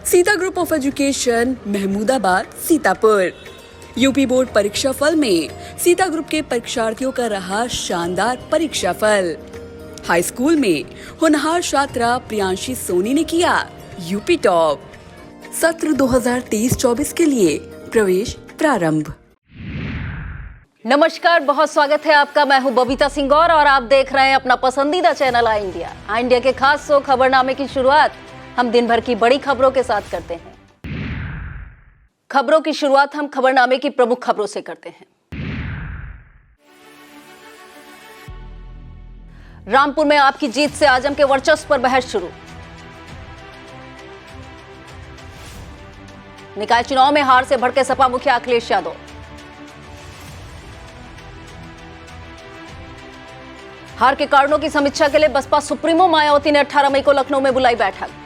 Sita group of education, Mahmudabad, Sitapur. UP board परीक्षा फल में सीता ग्रुप के परीक्षार्थियों का रहा शानदार परीक्षा फल। हाई स्कूल में होनहार छात्रा प्रियांशी सोनी ने किया यूपी टॉप। सत्र 2023-24 के लिए प्रवेश प्रारंभ। नमस्कार, बहुत स्वागत है आपका। मैं हूं बबीता सिंगौर और आप देख रहे हैं अपना पसंदीदा चैनल आई इंडिया। आई इंडिया के खास शो खबरनामे की शुरुआत हम दिन भर की बड़ी खबरों के साथ करते हैं। खबरों की शुरुआत हम खबरनामे की प्रमुख खबरों से करते हैं। रामपुर में आपकी जीत से आजम के वर्चस्व पर बहस शुरू। निकाय चुनाव में हार से भड़के सपा मुखिया अखिलेश यादव। हार के कारणों की समीक्षा के लिए बसपा सुप्रीमो मायावती ने 18 मई को लखनऊ में बुलाई बैठक।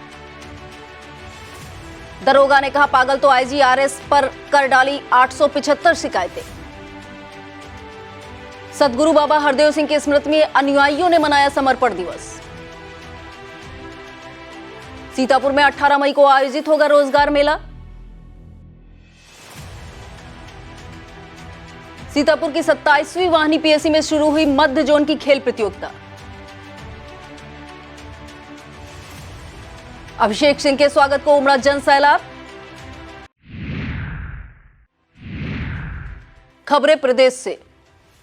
दरोगा ने कहा पागल तो आईजीआरएस पर कर डाली 875 शिकायतें। सदगुरु बाबा हरदेव सिंह की स्मृति में अनुयायियों ने मनाया समर्पण दिवस। सीतापुर में 18 मई को आयोजित होगा रोजगार मेला। सीतापुर की 27वीं वाहिनी पीएससी में शुरू हुई मध्य जोन की खेल प्रतियोगिता। अभिषेक सिंह के स्वागत को उमड़ा जन सैलाब। खबरें प्रदेश से।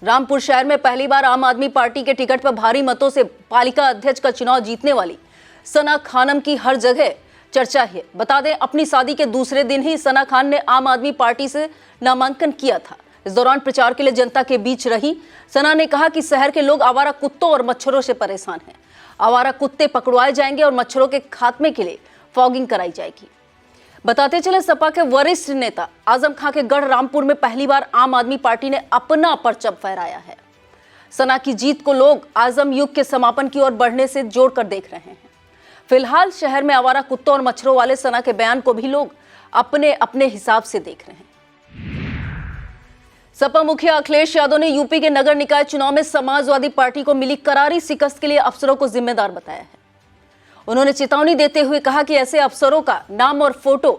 रामपुर शहर में पहली बार आम आदमी पार्टी के टिकट पर भारी मतों से पालिका अध्यक्ष का चुनाव जीतने वाली सना खानम की हर जगह चर्चा है। बता दें, अपनी शादी के दूसरे दिन ही सना खान ने आम आदमी पार्टी से नामांकन किया था। इस दौरान प्रचार के लिए जनता के बीच रही सना ने कहा कि शहर के लोग आवारा कुत्तों और मच्छरों से परेशान हैं। आवारा कुत्ते पकड़वाए जाएंगे और मच्छरों के खात्मे के लिए फॉगिंग कराई जाएगी। बताते चले, सपा के वरिष्ठ नेता आजम खां के गढ़ रामपुर में पहली बार आम आदमी पार्टी ने अपना परचम फहराया है। सना की जीत को लोग आजम युग के समापन की ओर बढ़ने से जोड़कर देख रहे हैं। फिलहाल शहर में आवारा कुत्तों और मच्छरों वाले सना के बयान को भी लोग अपने अपने हिसाब से देख रहे हैं। सपा मुखिया अखिलेश यादव ने यूपी के नगर निकाय चुनाव में समाजवादी पार्टी को मिली करारी शिकस्त के लिए अफसरों को जिम्मेदार बताया है। उन्होंने चेतावनी देते हुए कहा कि ऐसे अफसरों का नाम और फोटो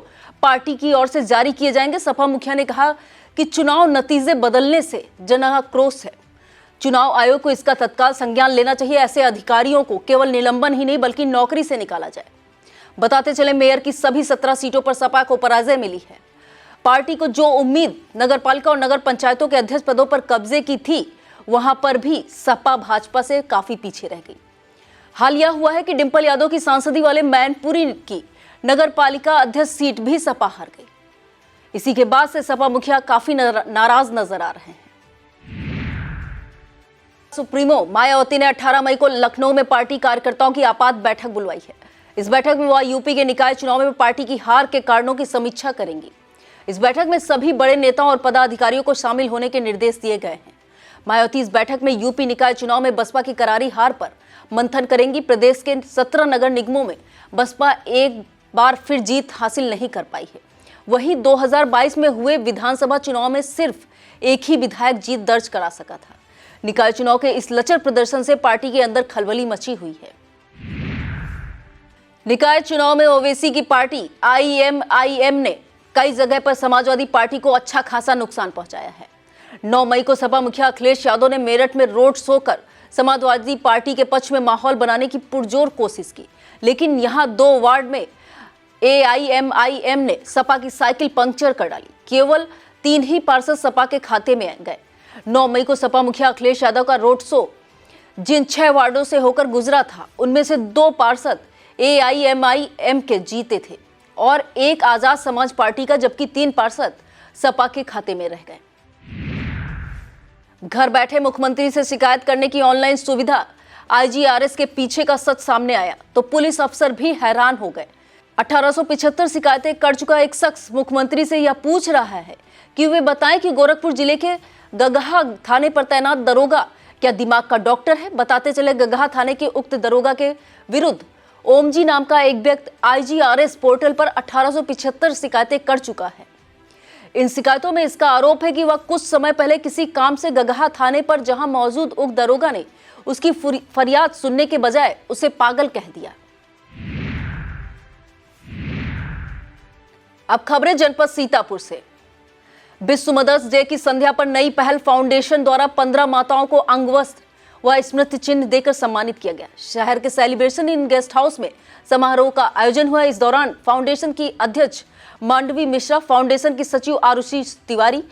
पार्टी की ओर से जारी किए जाएंगे। सपा मुखिया ने कहा कि चुनाव नतीजे बदलने से जनाक्रोश है। चुनाव आयोग को इसका तत्काल संज्ञान लेना चाहिए। ऐसे अधिकारियों को केवल निलंबन ही नहीं बल्कि नौकरी से निकाला जाए। बताते चले, मेयर की सभी 17 सीटों पर सपा को पराजय मिली है। पार्टी को जो उम्मीद नगरपालिका और नगर पंचायतों के अध्यक्ष पदों पर कब्जे की थी, वहां पर भी सपा भाजपा से काफी पीछे रह गई। हाल यह हुआ है कि डिंपल यादव की सांसदी वाले मैनपुरी की नगरपालिका अध्यक्ष सीट भी सपा हार गई। इसी के बाद से सपा मुखिया काफी नाराज नजर आ रहे हैं। सुप्रीमो मायावती ने 18 मई को लखनऊ में पार्टी कार्यकर्ताओं की आपात बैठक बुलवाई है। इस बैठक में वह यूपी के निकाय चुनाव में पार्टी की हार के कारणों की समीक्षा करेंगी। इस बैठक में सभी बड़े नेताओं और पदाधिकारियों को शामिल होने के निर्देश दिए गए हैं। मायावती इस बैठक में यूपी निकाय चुनाव में बसपा की करारी हार पर मंथन करेंगी। प्रदेश के 17 नगर निगमों में बसपा एक बार फिर जीत हासिल नहीं कर पाई है। वहीं 2022 में हुए विधानसभा चुनाव में सिर्फ एक ही विधायक जीत दर्ज करा सका था। निकाय चुनाव के इस लचर प्रदर्शन से पार्टी के अंदर खलबली मची हुई है। निकाय चुनाव में ओवैसी की पार्टी आईएमआईएम ने कई जगह पर समाजवादी पार्टी को अच्छा खासा नुकसान पहुंचाया है। 9 मई को सपा मुखिया अखिलेश यादव ने मेरठ में रोड शो कर समाजवादी पार्टी के पक्ष में माहौल बनाने की पुरजोर कोशिश की, लेकिन यहां 2 वार्ड में एआईएमआईएम ने सपा की साइकिल पंक्चर कर डाली। केवल 3 ही पार्षद सपा के खाते में गए। 9 मई को सपा मुखिया अखिलेश यादव का रोड शो जिन 6 वार्डों से होकर गुजरा था, उनमें से 2 पार्षद एआईएमआईएम के जीते थे और 1 आजाद समाज पार्टी का, जबकि 3 पार्षद सपा के खाते में रह गए। घर बैठे मुख्यमंत्री से शिकायत करने की ऑनलाइन सुविधा आईजीआरएस के पीछे का सच सामने आया तो पुलिस अफसर भी हैरान हो गए। 1875 शिकायतें कर चुका एक शख्स मुख्यमंत्री से यह पूछ रहा है कि वे बताएं कि गोरखपुर जिले के गगहा थाने पर तैनात दरोगा क्या दिमाग का डॉक्टर है। बताते चले, गगहा थाने के उक्त दरोगा के विरुद्ध ओमजी नाम का एक व्यक्ति आईजीआरएस पोर्टल पर 1875 शिकायतें कर चुका है। इन शिकायतों में इसका आरोप है कि वह कुछ समय पहले किसी काम से गगहा थाने पर जहां मौजूद उक्त दरोगा ने उसकी फरियाद सुनने के बजाय उसे पागल कह दिया। अब खबरें जनपद सीतापुर से। विश्व मदर्स डे की संध्या पर नई पहल फाउंडेशन द्वारा 15 माताओं को अंगवस्त्र व स्मृति चिन्ह देकर सम्मानित किया गया। शहर के सेलिब्रेशन इन गेस्ट हाउस में समारोह का आयोजन हुआ। इस दौरान फाउंडेशन की अध्यक्ष मांडवी मिश्रा, फाउंडेशन की सचिव आरुषि तिवारी,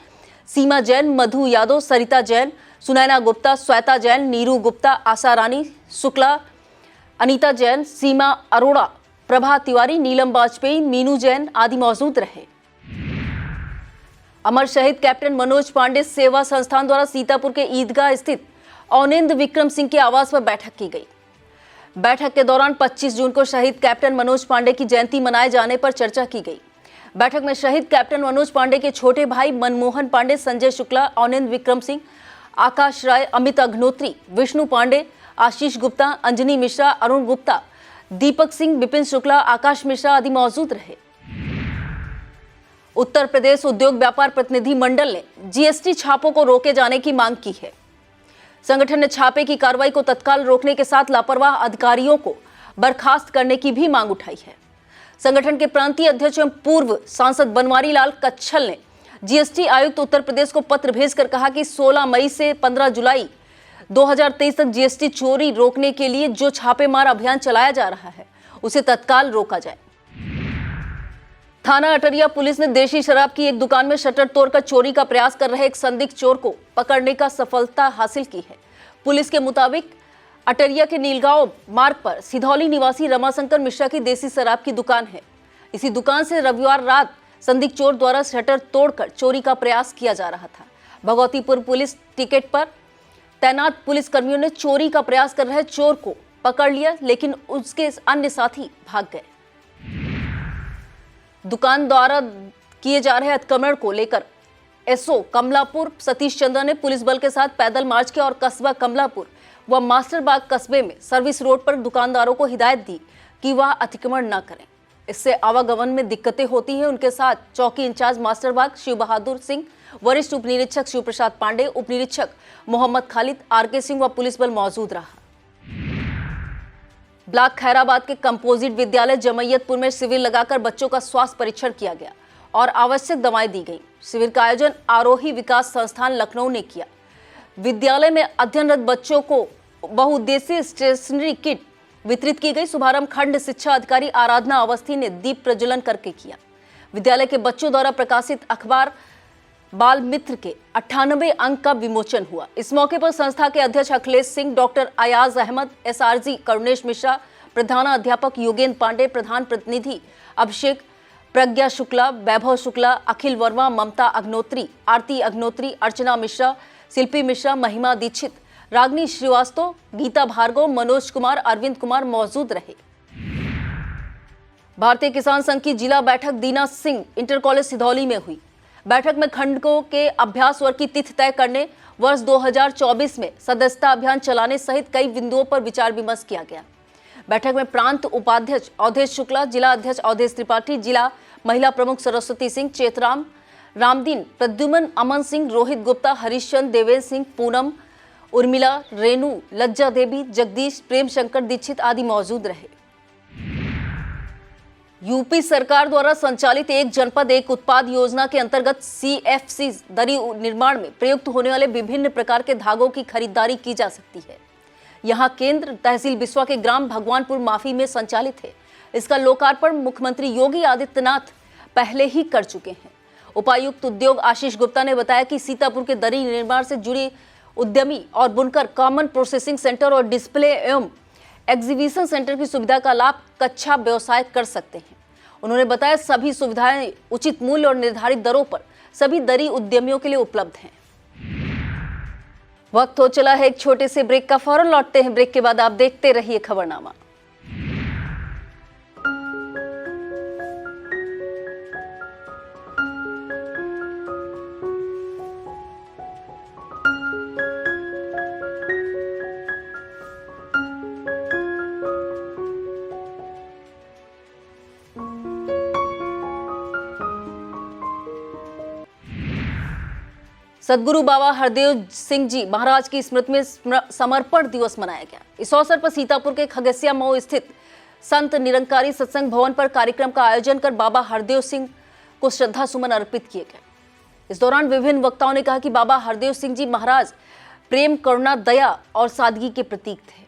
सीमा जैन, मधु यादव, सरिता जैन, सुनैना गुप्ता, श्वेता जैन, नीरू गुप्ता, आशा रानी शुक्ला, अनीता जैन, सीमा अरोड़ा, प्रभा तिवारी, नीलम वाजपेयी, मीनू जैन आदि मौजूद रहे। अमर शहीद कैप्टन मनोज पांडे सेवा संस्थान द्वारा सीतापुर के ईदगाह स्थित औनेंद विक्रम सिंह के आवास पर बैठक की गई। बैठक के दौरान 25 जून को शहीद कैप्टन मनोज पांडे की जयंती मनाए जाने पर चर्चा की गई। बैठक में शहीद कैप्टन मनोज पांडे के छोटे भाई मनमोहन पांडे, संजय शुक्ला, औनेंद विक्रम सिंह, आकाश राय, अमित अग्नोत्री, विष्णु पांडे, आशीष गुप्ता, अंजनी मिश्रा, अरुण गुप्ता, दीपक सिंह, विपिन शुक्ला, आकाश मिश्रा आदि मौजूद रहे। उत्तर प्रदेश उद्योग व्यापार प्रतिनिधि मंडल ने जीएसटी छापों को रोके जाने की मांग की है। संगठन ने छापे की कार्रवाई को तत्काल रोकने के साथ लापरवाह अधिकारियों को बर्खास्त करने की भी मांग उठाई है। संगठन के प्रांतीय अध्यक्ष एवं पूर्व सांसद बनवारी लाल कच्छल ने जीएसटी आयुक्त उत्तर प्रदेश को पत्र भेजकर कहा कि 16 मई से 15 जुलाई 2023 तक जीएसटी चोरी रोकने के लिए जो छापेमार अभियान चलाया जा रहा है उसे तत्काल रोका जाए। थाना अटरिया पुलिस ने देशी शराब की एक दुकान में शटर तोड़कर चोरी का प्रयास कर रहे एक संदिग्ध चोर को पकड़ने का सफलता हासिल की है। पुलिस के मुताबिक अटरिया के नीलगांव मार्ग पर सिधौली निवासी रमाशंकर मिश्रा की देसी शराब की दुकान है। इसी दुकान से रविवार रात संदिग्ध चोर द्वारा शटर तोड़कर चोरी का प्रयास किया जा रहा था। भगवतीपुर पुलिस टिकट पर तैनात पुलिस कर्मियों ने चोरी का प्रयास कर रहे चोर को पकड़ लिया, लेकिन उसके अन्य साथी भाग गए। दुकान द्वारा किए जा रहे अतिक्रमण को लेकर एसओ कमलापुर सतीश चंद्र ने पुलिस बल के साथ पैदल मार्च किया और कस्बा कमलापुर व मास्टरबाग कस्बे में सर्विस रोड पर दुकानदारों को हिदायत दी कि वह अतिक्रमण न करें। इससे आवागमन में दिक्कतें होती हैं। उनके साथ चौकी इंचार्ज मास्टरबाग शिव बहादुर सिंह, वरिष्ठ उप निरीक्षक शिव प्रसाद पांडे, उप निरीक्षक मोहम्मद खालिद, आरके सिंह व पुलिस बल मौजूद रहा। ब्लॉक खैराबाद के कंपोजिट विद्यालय जमैयतपुर में शिविर लगाकर बच्चों का स्वास्थ्य परीक्षण किया गया और आवश्यक दवाएं दी गई। शिविर का आयोजन आरोही विकास संस्थान लखनऊ ने किया। विद्यालय में अध्ययनरत बच्चों को बहुउद्देशीय स्टेशनरी किट वितरित की गई। शुभारंभ खंड शिक्षा अधिकारी आराधना अवस्थी ने दीप प्रज्वलन करके किया। विद्यालय के बच्चों द्वारा प्रकाशित अखबार बाल मित्र के 98 अंक का विमोचन हुआ। इस मौके पर संस्था के अध्यक्ष अखिलेश सिंह, डॉक्टर अयाज अहमद, एसआरजी करुणेश मिश्रा, प्रधानाध्यापक योगेंद्र पांडे, प्रधान प्रतिनिधि अभिषेक, प्रज्ञा शुक्ला, वैभव शुक्ला, अखिल वर्मा, ममता अग्नोत्री, आरती अग्नोत्री, अर्चना मिश्रा, शिल्पी मिश्रा, महिमा दीक्षित, रागनी श्रीवास्तव, गीता भार्गव, मनोज कुमार, अरविंद कुमार मौजूद रहे। भारतीय किसान संघ की जिला बैठक दीना सिंह इंटर कॉलेज सिधौली में हुई। बैठक में खंडकों के अभ्यास वर्ग की तिथि तय करने, वर्ष 2024 में सदस्यता अभियान चलाने सहित कई बिंदुओं पर विचार विमर्श किया गया। बैठक में प्रांत उपाध्यक्ष अवधेश शुक्ला, जिला अध्यक्ष अवधेश त्रिपाठी, जिला महिला प्रमुख सरस्वती सिंह, चेतराम, रामदीन, प्रद्युमन, अमन सिंह, रोहित गुप्ता, हरीशचंद, देवेंद्र सिंह, पूनम, उर्मिला, रेणु, लज्जा देवी, जगदीश, प्रेम शंकर दीक्षित आदि मौजूद रहे। यूपी सरकार द्वारा संचालित एक जनपद एक उत्पाद योजना के अंतर्गत सीएफसी दरी निर्माण में प्रयुक्त होने वाले विभिन्न प्रकार के धागों की खरीदारी की जा सकती है। यहां केंद्र तहसील बिस्वा के ग्राम भगवानपुर माफी में संचालित है। इसका लोकार्पण मुख्यमंत्री योगी आदित्यनाथ पहले ही कर चुके हैं। उपायुक्त उद्योग आशीष गुप्ता ने बताया कि सीतापुर के दरी निर्माण से जुड़े उद्यमी और बुनकर कॉमन प्रोसेसिंग सेंटर और डिस्प्ले एवं एग्जीबिशन सेंटर की सुविधा का लाभ कच्चा व्यवसाय कर सकते हैं। उन्होंने बताया सभी सुविधाएं उचित मूल्य और निर्धारित दरों पर सभी दरी उद्यमियों के लिए उपलब्ध हैं। वक्त हो चला है एक छोटे से ब्रेक का, फौरन लौटते हैं ब्रेक के बाद। आप देखते रहिए खबरनामा। सदगुरु बाबा हरदेव सिंह जी महाराज की स्मृति में समर्पण दिवस मनाया गया। इस अवसर पर सीतापुर के खगसिया मऊ स्थित संत निरंकारी सत्संग भवन पर कार्यक्रम का आयोजन कर बाबा हरदेव सिंह को श्रद्धा सुमन अर्पित किए गए। इस दौरान विभिन्न वक्ताओं ने कहा कि बाबा हरदेव सिंह जी महाराज प्रेम, करुणा, दया और सादगी के प्रतीक थे।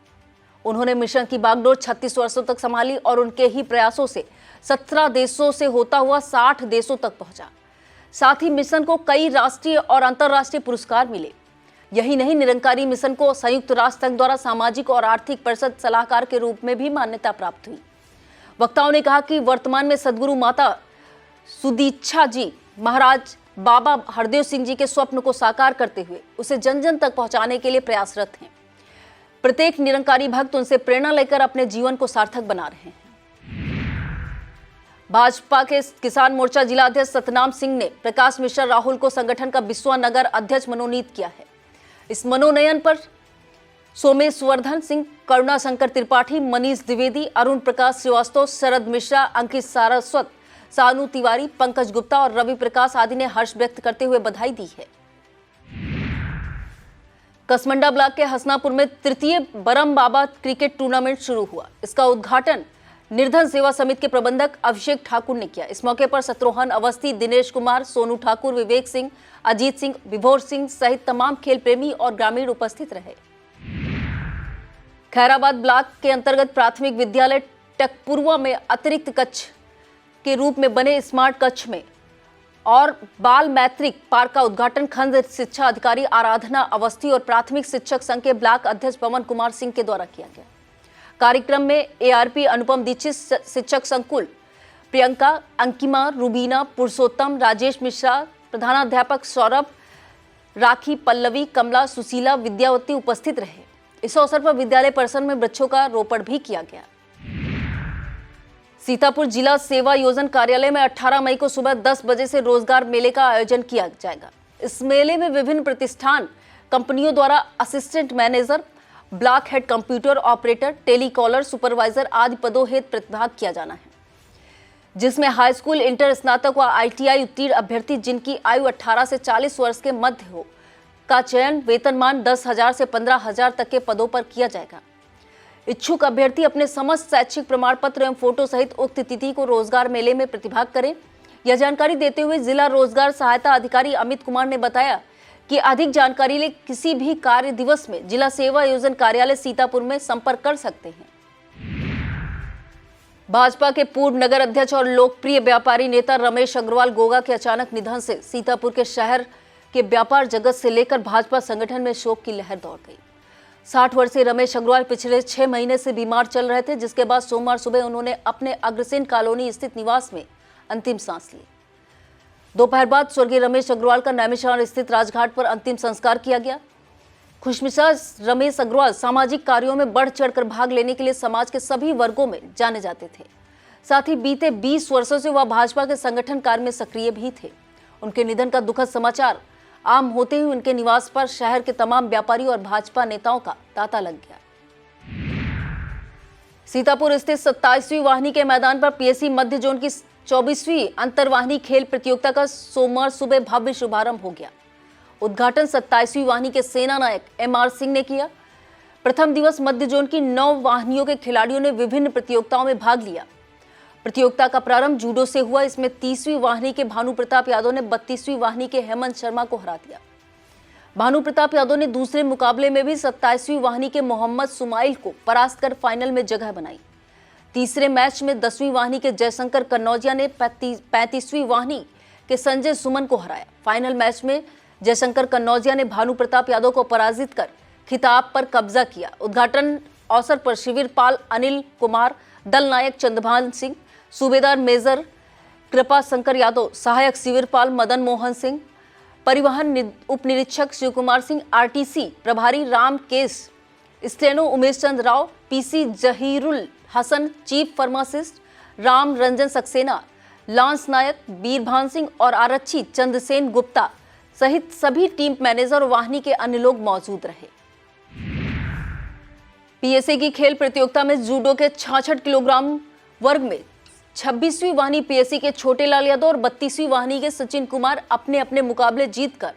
उन्होंने मिशन की बागडोर 36 वर्षों तक संभाली और उनके ही प्रयासों से 17 देशों से होता हुआ 60 देशों तक पहुंचा। साथ ही मिशन को कई राष्ट्रीय और अंतर्राष्ट्रीय पुरस्कार मिले। यही नहीं, निरंकारी मिशन को संयुक्त राष्ट्र संघ द्वारा सामाजिक और आर्थिक परिषद सलाहकार के रूप में भी मान्यता प्राप्त हुई। वक्ताओं ने कहा कि वर्तमान में सदगुरु माता सुदीक्षा जी महाराज बाबा हरदेव सिंह जी के स्वप्न को साकार करते हुए उसे जन जन तक पहुंचाने के लिए प्रयासरत हैं। प्रत्येक निरंकारी भक्त उनसे प्रेरणा लेकर अपने जीवन को सार्थक बना रहे हैं। भाजपा के किसान मोर्चा जिला अध्यक्ष सतनाम सिंह ने प्रकाश मिश्रा राहुल को संगठन का बिस्वा नगर अध्यक्ष मनोनीत किया है। इस मनोनयन पर सोमेश्वर्धन सिंह, करुणा शंकर त्रिपाठी, मनीष द्विवेदी, अरुण प्रकाश श्रीवास्तव, शरद मिश्रा, अंकित सारस्वत, सानू तिवारी, पंकज गुप्ता और रवि प्रकाश आदि ने हर्ष व्यक्त करते हुए बधाई दी है। कसमंडा ब्लॉक के हसनापुर में तृतीय बरम बाबा क्रिकेट टूर्नामेंट शुरू हुआ। इसका उद्घाटन निर्धन सेवा समिति के प्रबंधक अभिषेक ठाकुर ने किया। इस मौके पर शत्रुघ्न अवस्थी, दिनेश कुमार, सोनू ठाकुर, विवेक सिंह, अजीत सिंह, विभोर सिंह सहित तमाम खेल प्रेमी और ग्रामीण उपस्थित रहे। खैराबाद ब्लॉक के अंतर्गत प्राथमिक विद्यालय टकपुरवा में अतिरिक्त कक्ष के रूप में बने स्मार्ट कक्ष में और बाल मैत्रिक पार्क का उद्घाटन खंड शिक्षा अधिकारी आराधना अवस्थी और प्राथमिक शिक्षक संघ के ब्लॉक अध्यक्ष पवन कुमार सिंह के द्वारा किया गया। कार्यक्रम में एआरपी अनुपम दीक्षित, शिक्षक संकुल प्रियंका, अंकिमा, रुबीना, पुरुषोत्तम, राजेश मिश्रा, प्रधानाध्यापक सौरभ, राखी, पल्लवी, कमला, सुशीला, विद्यावती उपस्थित रहे। इस अवसर पर विद्यालय परिसर में वृक्षों का रोपण भी किया गया। सीतापुर जिला सेवा योजन कार्यालय में 18 मई को सुबह 10 बजे से रोजगार मेले का आयोजन किया जाएगा। इस मेले में विभिन्न प्रतिष्ठान कंपनियों द्वारा assistant manager, block head computer operator, telecaller supervisor आदि पदों हेतु प्रतिभाग किया जाना है, जिसमें हाई स्कूल, इंटर, स्नातक व आईटीआई उत्तीर्ण अभ्यर्थी जिनकी आयु 18 से 40 वर्ष के मध्य हो का चयन वेतनमान 10,000 से 15,000 तक के पदों पर किया जाएगा। इच्छुक अभ्यर्थी अपने समस्त शैक्षिक प्रमाण पत्र एवं फोटो सहित उक्त तिथि को रोजगार मेले में प्रतिभाग करें। यह जानकारी देते हुए जिला रोजगार सहायता अधिकारी अमित कुमार ने बताया कि अधिक जानकारी लिए किसी भी कार्य दिवस में जिला सेवा योजन कार्यालय सीतापुर में संपर्क कर सकते हैं। भाजपा के पूर्व नगर अध्यक्ष और लोकप्रिय व्यापारी नेता रमेश अग्रवाल गोगा के अचानक निधन से सीतापुर के शहर के व्यापार जगत से लेकर भाजपा संगठन में शोक की लहर दौड़ गई। 60 वर्षीय रमेश अग्रवाल पिछले 6 महीने से बीमार चल रहे थे, जिसके बाद सोमवार सुबह उन्होंने अपने अग्रसेन कॉलोनी स्थित निवास में अंतिम सांस ली। दोपहर बाद स्वर्गीय रमेश अग्रवाल का नैमिषारण्य स्थित राजघाट पर अंतिम संस्कार किया गया। खुशमिजाज रमेश अग्रवाल सामाजिक कार्यों में बढ़ चढ़कर भाग लेने के लिए समाज के सभी वर्गों में जाने जाते थे। साथ ही बीते 20 वर्षों से वह भाजपा के संगठन कार्य में सक्रिय भी थे। उनके निधन का दुखद समाचार आम होते ही उनके निवास पर शहर के तमाम व्यापारी और भाजपा नेताओं का तांता लग गया। सीतापुर स्थित 27वीं वाहिनी के मैदान पर पीएससी मध्य जोन की 24वीं अंतरवाहिनी खेल प्रतियोगिता का सोमवार सुबह भव्य शुभारंभ हो गया। उद्घाटन 27वीं वाहिनी के सेना नायक एमआर सिंह ने किया। प्रथम दिवस मध्य जोन की 9 वाहिनियों के खिलाड़ियों ने विभिन्न प्रतियोगिताओं में भाग लिया। प्रतियोगिता का प्रारंभ जूडो से हुआ। इसमें 30वीं वाहिनी के भानु प्रताप यादव ने 32वीं वाहिनी के हेमंत शर्मा को हरा दिया। भानु प्रताप यादव ने दूसरे मुकाबले में भी 27वीं वाहिनी के मोहम्मद सुमाइल को परास्त कर फाइनल में जगह बनाई। तीसरे मैच में 10वीं वाहिनी के जयशंकर कन्नौजिया ने 35वीं वाहिनी के संजय सुमन को हराया। फाइनल मैच में जयशंकर कन्नौजिया ने भानु प्रताप यादव को पराजित कर खिताब पर कब्जा किया। उद्घाटन अवसर पर शिविरपाल अनिल कुमार, दल नायक चंद्रभान सिंह, सूबेदार मेजर कृपा शंकर यादव, सहायक शिविरपाल मदन मोहन सिंह, परिवहन उप निरीक्षक शिव कुमार सिंह, आरटीसी प्रभारी Ram Kesh, steno Umesh Chandra Rao, PC Zahirul Hasan, chief pharmacist Ram Ranjan Saxena, lance Naik Birbhan Singh और आरक्षी चंद्रसेन गुप्ता सहित सभी टीम मैनेजर और वाहिनी के अन्य लोग मौजूद रहे। पीएसए की खेल प्रतियोगिता में जूडो के 66 किलोग्राम वर्ग में 26वीं वाहिनी पीएससी के छोटे लाल यादव और 32वीं वाहिनी के सचिन कुमार अपने अपने मुकाबले जीतकर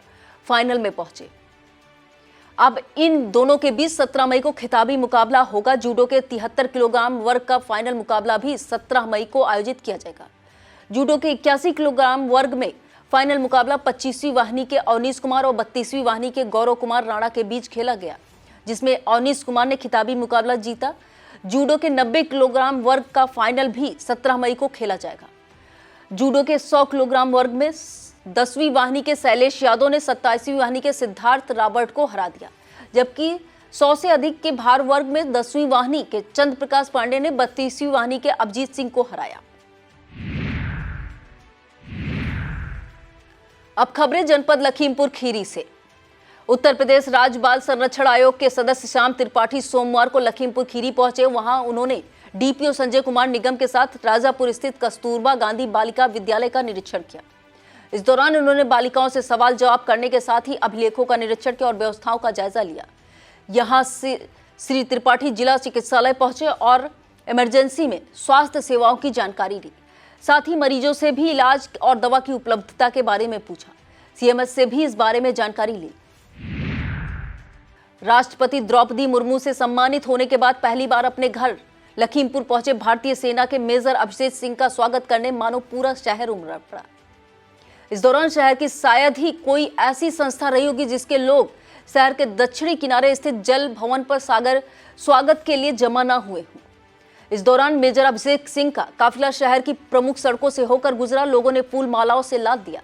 फाइनल में पहुंचे। अब इन दोनों के बीच 17 मई को खिताबी मुकाबला होगा। जूडो के 73 किलोग्राम वर्ग का फाइनल मुकाबला भी 17 मई को आयोजित किया जाएगा। जूडो के 81 किलोग्राम वर्ग में फाइनल मुकाबला 25वीं वाहिनी के अवनीश कुमार और 32वीं वाहिनी के गौरव कुमार राणा के बीच खेला गया, जिसमें अवनीश कुमार ने खिताबी मुकाबला जीता। जूडो के 90 किलोग्राम वर्ग का फाइनल भी 17 मई को खेला जाएगा। जूडो के 100 किलोग्राम वर्ग में 10वीं वाहिनी के शैलेश यादव ने 27वीं वाहिनी के सिद्धार्थ रॉबर्ट को हरा दिया, जबकि 100 से अधिक के भार वर्ग में 10वीं वाहिनी के चंद्र प्रकाश पांडे ने 32वीं वाहिनी के अभिजीत सिंह को हराया। अब खबरें जनपद लखीमपुर खीरी से। उत्तर प्रदेश राज्य बाल संरक्षण आयोग के सदस्य श्याम त्रिपाठी सोमवार को लखीमपुर खीरी पहुंचे। वहां उन्होंने डीपीओ संजय कुमार निगम के साथ राजापुर स्थित कस्तूरबा गांधी बालिका विद्यालय का निरीक्षण किया। इस दौरान उन्होंने बालिकाओं से सवाल जवाब करने के साथ ही अभिलेखों का निरीक्षण किया और व्यवस्थाओं का जायजा लिया। यहां से श्री त्रिपाठी जिला चिकित्सालय पहुंचे और इमरजेंसी में स्वास्थ्य सेवाओं की जानकारी ली। साथ ही मरीजों से भी इलाज और दवा की उपलब्धता के बारे में पूछा। सीएमएस से भी इस बारे में जानकारी ली। राष्ट्रपति द्रौपदी मुर्मू से सम्मानित होने के बाद पहली बार अपने घर लखीमपुर पहुंचे भारतीय सेना के मेजर अभिषेक सिंह का स्वागत करने मानो पूरा शहर उमड़ पड़ा। इस दौरान शहर की शायद ही कोई ऐसी संस्था रही होगी जिसके लोग शहर के दक्षिणी किनारे स्थित जल भवन पर सागर स्वागत के लिए जमा न हुए हों। इस दौरान मेजर अभिषेक सिंह का काफिला शहर की प्रमुख सड़कों से होकर गुजरा। लोगों ने फूल मालाओं से लाद दिया।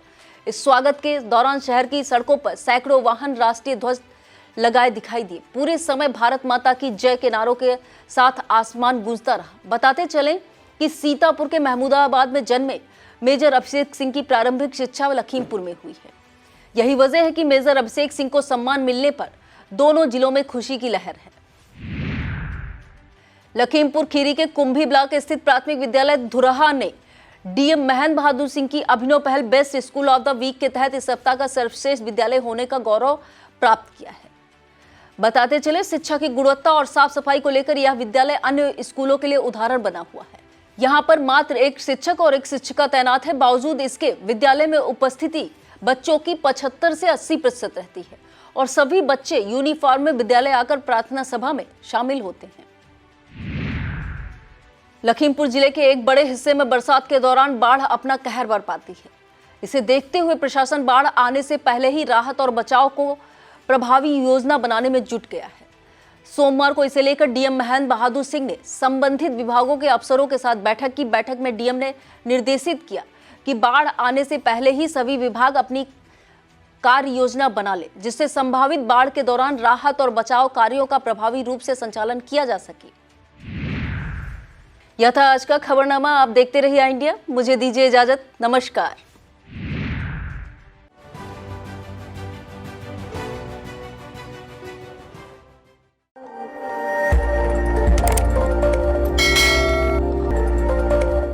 इस स्वागत के दौरान शहर की सड़कों पर सैकड़ों वाहन राष्ट्रीय ध्वज लगाए दिखाई दिए। पूरे समय भारत माता की जय के नारों के साथ आसमान गूंजता रहा। बताते चले कि सीतापुर के महमूदाबाद में जन्मे मेजर अभिषेक सिंह की प्रारंभिक शिक्षा लखीमपुर में हुई है। यही वजह है कि मेजर अभिषेक सिंह को सम्मान मिलने पर दोनों जिलों में खुशी की लहर है। लखीमपुर खीरी के कुंभी ब्लॉक स्थित प्राथमिक विद्यालय धुरहा ने डीएम महेंद्र बहादुर सिंह की अभिनव पहल best school of the week के तहत इस सप्ताह का सर्वश्रेष्ठ विद्यालय होने का गौरव प्राप्त किया है। बताते चले शिक्षा की गुणवत्ता और साफ सफाई को लेकर यह विद्यालय अन्य स्कूलों के लिए उदाहरण बना हुआ है। यहाँ पर मात्र एक शिक्षक और एक शिक्षिका तैनात है। बावजूद इसके विद्यालय में उपस्थिति बच्चों की 75 से 80% रहती है और सभी बच्चे यूनिफॉर्म में विद्यालय आकर प्रार्थना सभा में शामिल होते हैं। लखीमपुर जिले के एक बड़े हिस्से में बरसात के दौरान बाढ़ अपना कहर बरपाती है। इसे देखते हुए प्रशासन बाढ़ आने से पहले ही राहत और बचाव को प्रभावी योजना बनाने में जुट गया है। सोमवार को इसे लेकर डीएम महेंद्र बहादुर सिंह ने संबंधित विभागों के अफसरों के साथ बैठक की। बैठक में डीएम ने निर्देशित किया कि बाढ़ आने से पहले ही सभी विभाग अपनी कार्य योजना बना ले, जिससे संभावित बाढ़ के दौरान राहत और बचाव कार्यों का प्रभावी रूप से संचालन किया जा सके। यह था आज का खबरनामा। आप देखते रहिए इंडिया। मुझे दीजिए इजाजत। नमस्कार।